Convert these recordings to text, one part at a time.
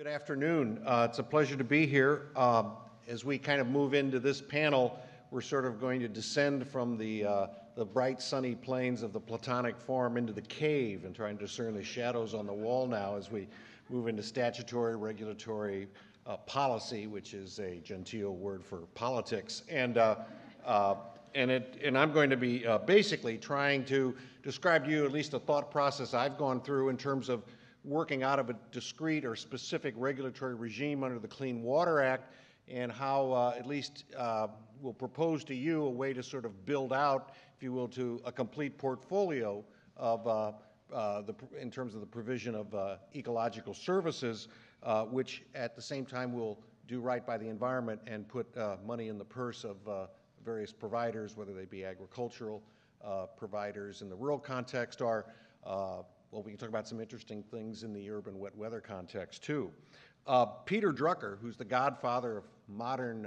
Good afternoon. It's a pleasure to be here. As we kind of move into this panel, we're sort of going to descend from the bright sunny plains of the Platonic form into the cave and try and discern the shadows on the wall now as we move into statutory, regulatory policy, which is a genteel word for politics. And I'm going to be basically trying to describe to you at least a thought process I've gone through in terms of working out of a discrete or specific regulatory regime under the Clean Water Act, and how at least we'll propose to you a way to sort of build out, if you will, to a complete portfolio of in terms of the provision of ecological services, which at the same time will do right by the environment and put money in the purse of various providers, whether they be agricultural providers in the rural context or well, we can talk about some interesting things in the urban wet weather context, too. Peter Drucker, who's the godfather of modern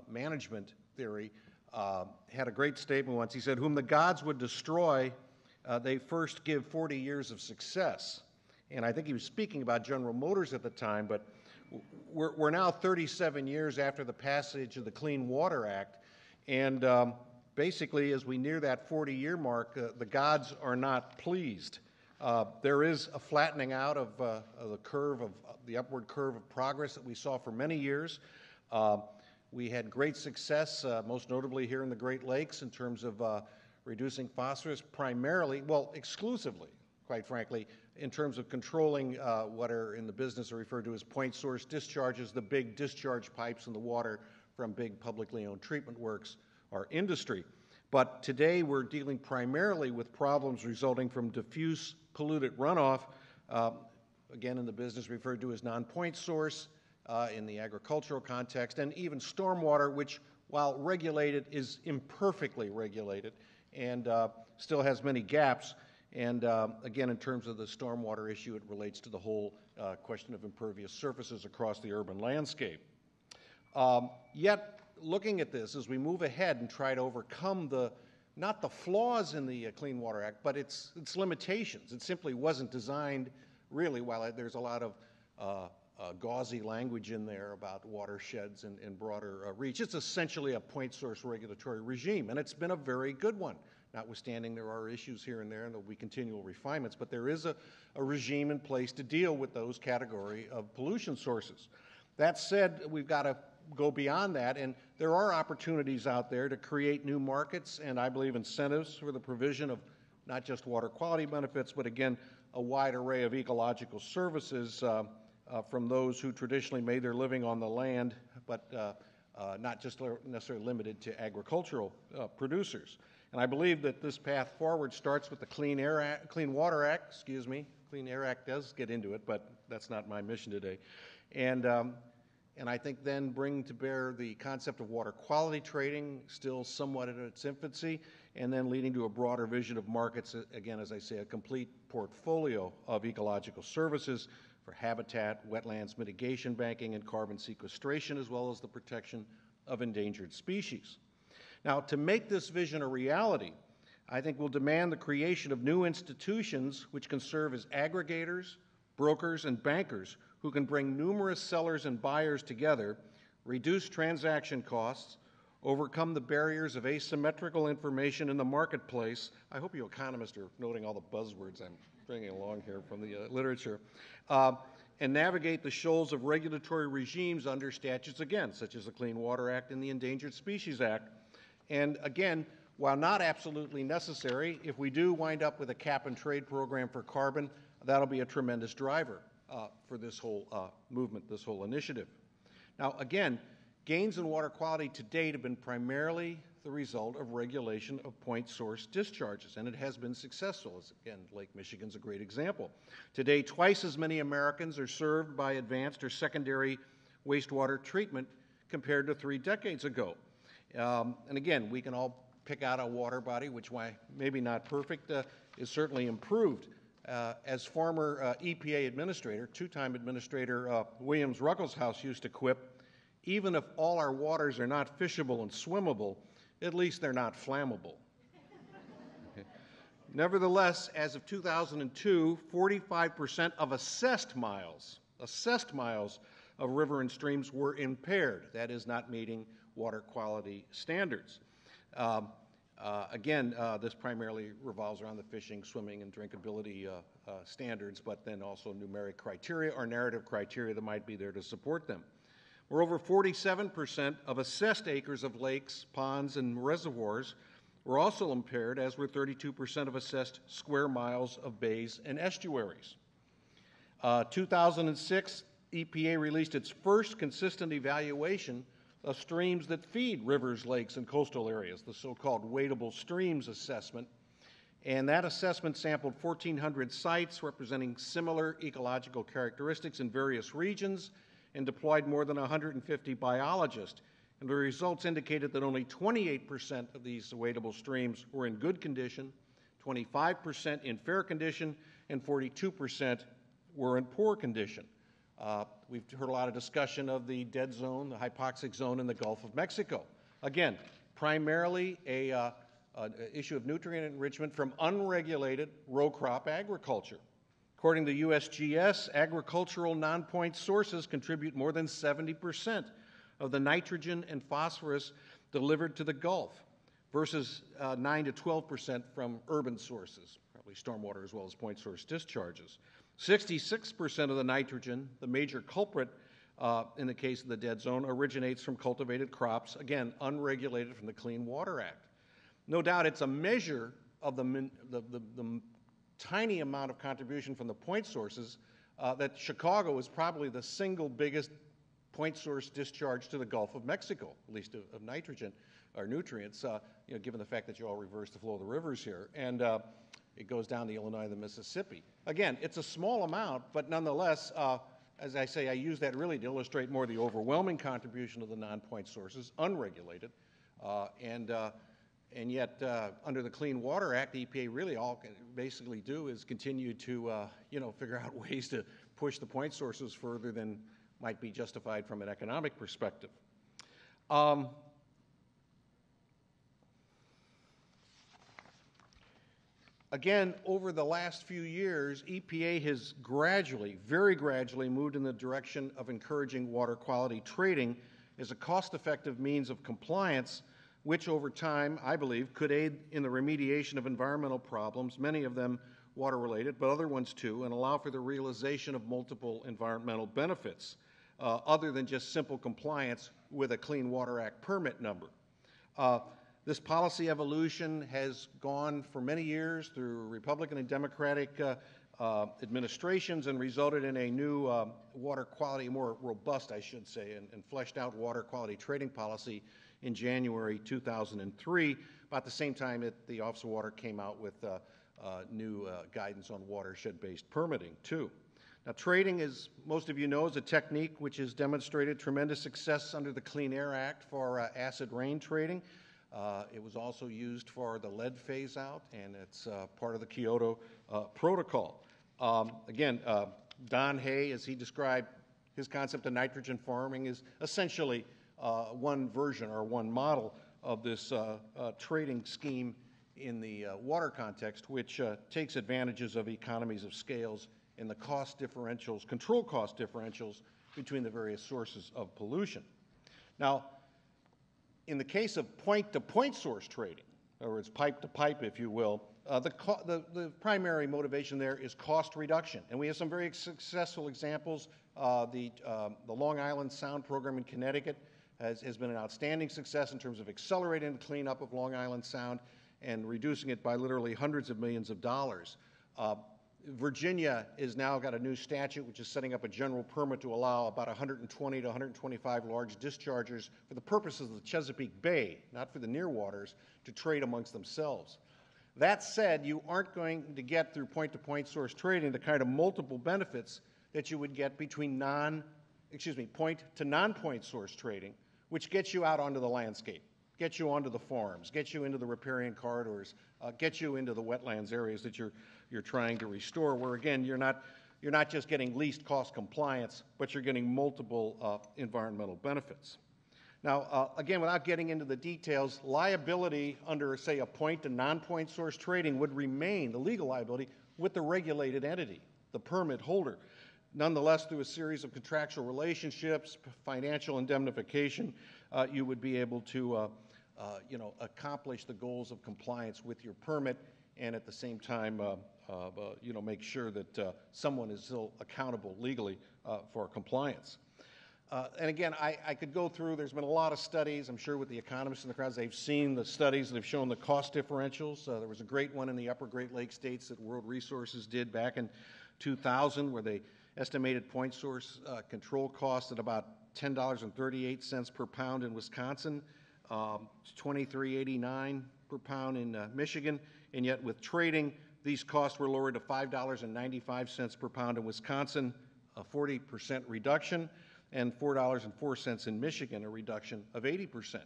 management theory, had a great statement once. He said, "Whom the gods would destroy, they first give 40 years of success." And I think he was speaking about General Motors at the time, but we're now 37 years after the passage of the Clean Water Act, and basically, as we near that 40-year mark, the gods are not pleased. There is a flattening out of the upward curve of progress that we saw for many years. We had great success, most notably here in the Great Lakes, in terms of reducing phosphorus, primarily, well, exclusively, quite frankly, in terms of controlling what are in the business are referred to as point source discharges, the big discharge pipes in the water from big publicly owned treatment works or industry. But today we're dealing primarily with problems resulting from diffuse polluted runoff, again in the business referred to as non-point source, in the agricultural context, and even stormwater, which, while regulated, is imperfectly regulated and still has many gaps. And again, in terms of the stormwater issue, it relates to the whole question of impervious surfaces across the urban landscape. Yet, looking at this as we move ahead and try to overcome not the flaws in the Clean Water Act, but its limitations. It simply wasn't designed, really, while there's a lot of gauzy language in there about watersheds and broader reach. It's essentially a point source regulatory regime, and it's been a very good one. Notwithstanding, there are issues here and there, and there'll be continual refinements, but there is a regime in place to deal with those category of pollution sources. That said, we've got to go beyond that, and there are opportunities out there to create new markets and, I believe, incentives for the provision of not just water quality benefits, but again, a wide array of ecological services from those who traditionally made their living on the land, but not just necessarily limited to agricultural producers. And I believe that this path forward starts with the Clean Water Act. Clean Air Act does get into it, but that's not my mission today. And I think then bring to bear the concept of water quality trading, still somewhat in its infancy, and then leading to a broader vision of markets, again, as I say, a complete portfolio of ecological services for habitat, wetlands mitigation, banking, and carbon sequestration, as well as the protection of endangered species. Now, to make this vision a reality, I think will demand the creation of new institutions which can serve as aggregators, brokers, and bankers who can bring numerous sellers and buyers together, reduce transaction costs, overcome the barriers of asymmetrical information in the marketplace. I hope you economists are noting all the buzzwords I'm bringing along here from the literature, and navigate the shoals of regulatory regimes under statutes, again, such as the Clean Water Act and the Endangered Species Act. And again, while not absolutely necessary, if we do wind up with a cap-and-trade program for carbon, that'll be a tremendous driver for this whole movement, this whole initiative. Now, again, gains in water quality to date have been primarily the result of regulation of point source discharges, and it has been successful. As, again, Lake Michigan's a great example. Today, twice as many Americans are served by advanced or secondary wastewater treatment compared to 3 decades ago. And again, we can all pick out a water body, which, while maybe not perfect, is certainly improved. As former EPA administrator, two-time administrator Williams Ruckelshaus used to quip, even if all our waters are not fishable and swimmable, at least they're not flammable. Okay. Nevertheless, as of 2002, 45% of assessed miles assessed miles of river and streams were impaired, that is, not meeting water quality standards. Again, this primarily revolves around the fishing, swimming, and drinkability standards, but then also numeric criteria or narrative criteria that might be there to support them. Moreover, 47% of assessed acres of lakes, ponds, and reservoirs were also impaired, as were 32% of assessed square miles of bays and estuaries. 2006, EPA released its first consistent evaluation of streams that feed rivers, lakes, and coastal areas, the so-called Weightable Streams Assessment. And that assessment sampled 1,400 sites representing similar ecological characteristics in various regions and deployed more than 150 biologists. And the results indicated that only 28% of these weightable streams were in good condition, 25% in fair condition, and 42% were in poor condition. We've heard a lot of discussion of the dead zone, the hypoxic zone in the Gulf of Mexico. Again, primarily an issue of nutrient enrichment from unregulated row crop agriculture. According to USGS, agricultural non-point sources contribute more than 70% of the nitrogen and phosphorus delivered to the Gulf versus 9 to 12% from urban sources, probably stormwater as well as point source discharges. 66% of the nitrogen, the major culprit in the case of the dead zone, originates from cultivated crops, again, unregulated from the Clean Water Act. No doubt it's a measure of the tiny amount of contribution from the point sources that Chicago is probably the single biggest point source discharge to the Gulf of Mexico, at least of nitrogen or nutrients, given the fact that you all reverse the flow of the rivers here. And it goes down the Illinois and the Mississippi. Again, it's a small amount, but nonetheless, as I say, I use that really to illustrate more the overwhelming contribution of the non-point sources, unregulated, and yet under the Clean Water Act, the EPA really all can basically do is continue to figure out ways to push the point sources further than might be justified from an economic perspective. Again, over the last few years, EPA has gradually, very gradually, moved in the direction of encouraging water quality trading as a cost-effective means of compliance, which over time, I believe, could aid in the remediation of environmental problems, many of them water-related, but other ones too, and allow for the realization of multiple environmental benefits, other than just simple compliance with a Clean Water Act permit number. This policy evolution has gone for many years through Republican and Democratic administrations and resulted in a new water quality, more robust, I should say, and fleshed out water quality trading policy in January 2003, about the same time that the Office of Water came out with new guidance on watershed-based permitting, too. Now, trading, as most of you know, is a technique which has demonstrated tremendous success under the Clean Air Act for acid rain trading. It was also used for the lead phase-out, and it's part of the Kyoto Protocol. Again, Don Hay, as he described his concept of nitrogen farming, is essentially one version or one model of this trading scheme in the water context, which takes advantages of economies of scales and the cost differentials, control cost differentials between the various sources of pollution. Now, in the case of point-to-point source trading, or it's pipe-to-pipe, if you will, the primary motivation there is cost reduction. And we have some very successful examples. The Long Island Sound program in Connecticut has been an outstanding success in terms of accelerating the cleanup of Long Island Sound and reducing it by literally hundreds of millions of dollars. Virginia has now got a new statute which is setting up a general permit to allow about 120 to 125 large dischargers for the purposes of the Chesapeake Bay, not for the near waters, to trade amongst themselves. That said, you aren't going to get through point-to-point source trading the kind of multiple benefits that you would get between point to non-point source trading, which gets you out onto the landscape, gets you onto the farms, gets you into the riparian corridors, gets you into the wetlands areas that you're trying to restore, where again you're not just getting least cost compliance, but you're getting multiple environmental benefits. Now, again, without getting into the details, liability under, say, a point to non-point source trading would remain, the legal liability, with the regulated entity, the permit holder. Nonetheless, through a series of contractual relationships, financial indemnification, you would be able to accomplish the goals of compliance with your permit, and at the same time, make sure that someone is still accountable legally for compliance. And again, I could go through, there's been a lot of studies, I'm sure with the economists in the crowd, they've seen the studies that have shown the cost differentials. There was a great one in the upper Great Lakes states that World Resources did back in 2000, where they estimated point source control costs at about $10.38 per pound in Wisconsin, $23.89 per pound in Michigan, and yet with trading, these costs were lowered to $5.95 per pound in Wisconsin, a 40% reduction, and $4.04 in Michigan, a reduction of 80%.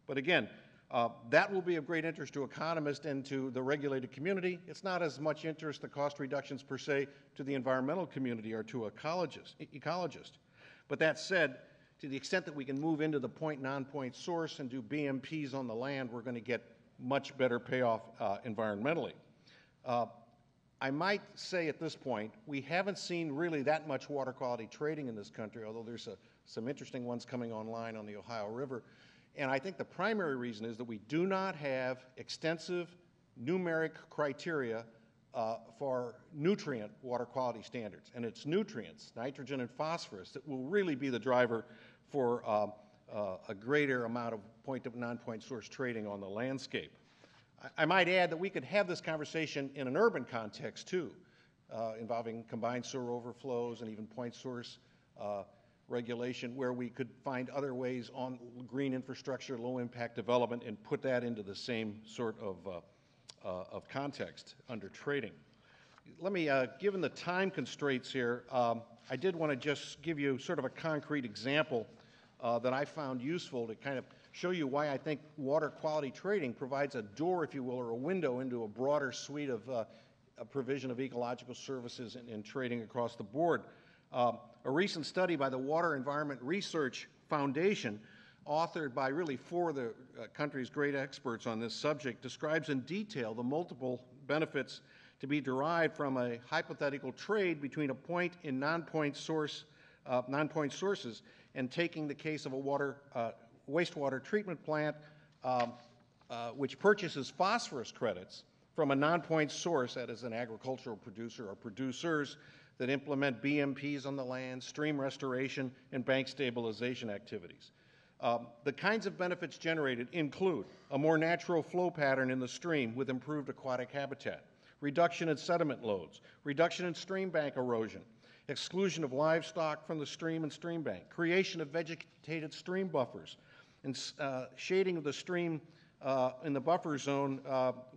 But again, that will be of great interest to economists and to the regulated community. It's not as much interest, the cost reductions per se, to the environmental community or to ecologists. But that said, to the extent that we can move into the point, non-point source and do BMPs on the land, we're going to get much better payoff environmentally. I might say at this point, we haven't seen really that much water quality trading in this country, although there's some interesting ones coming online on the Ohio River. And I think the primary reason is that we do not have extensive numeric criteria for nutrient water quality standards. And it's nutrients, nitrogen and phosphorus, that will really be the driver for a greater amount of point and non-point source trading on the landscape. I might add that we could have this conversation in an urban context too, involving combined sewer overflows and even point source regulation, where we could find other ways on green infrastructure, low impact development, and put that into the same sort of context under trading. Let me, given the time constraints here, I did want to just give you sort of a concrete example that I found useful to kind of show you why I think water quality trading provides a door, if you will, or a window into a broader suite of a provision of ecological services and trading across the board. A recent study by the Water Environment Research Foundation, authored by really four of the country's great experts on this subject, describes in detail the multiple benefits to be derived from a hypothetical trade between a point and non-point sources, and taking the case of a wastewater treatment plant which purchases phosphorus credits from a non-point source, that is an agricultural producer or producers that implement BMPs on the land, stream restoration, and bank stabilization activities. The kinds of benefits generated include a more natural flow pattern in the stream with improved aquatic habitat, reduction in sediment loads, reduction in stream bank erosion, exclusion of livestock from the stream and stream bank, creation of vegetated stream buffers, and shading of the stream in the buffer zone,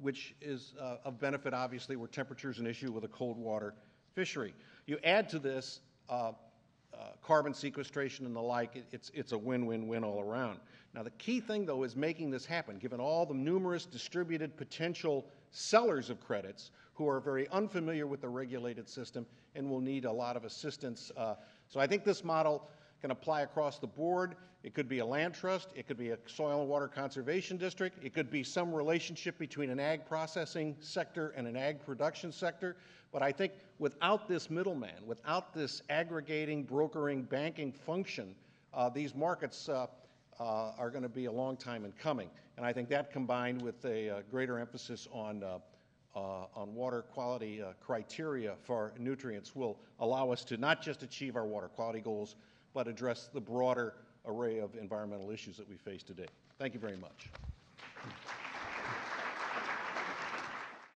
which is of benefit, obviously, where temperature is an issue with a cold water fishery. You add to this carbon sequestration and the like, it's a win-win-win all around. Now, the key thing, though, is making this happen, given all the numerous distributed potential sellers of credits who are very unfamiliar with the regulated system and will need a lot of assistance. So I think this model can apply across the board. It could be a land trust. It could be a soil and water conservation district. It could be some relationship between an ag processing sector and an ag production sector. But I think without this middleman, without this aggregating, brokering, banking function, these markets are going to be a long time in coming. And I think that, combined with a greater emphasis on water quality criteria for nutrients, will allow us to not just achieve our water quality goals, but address the broader array of environmental issues that we face today. Thank you very much.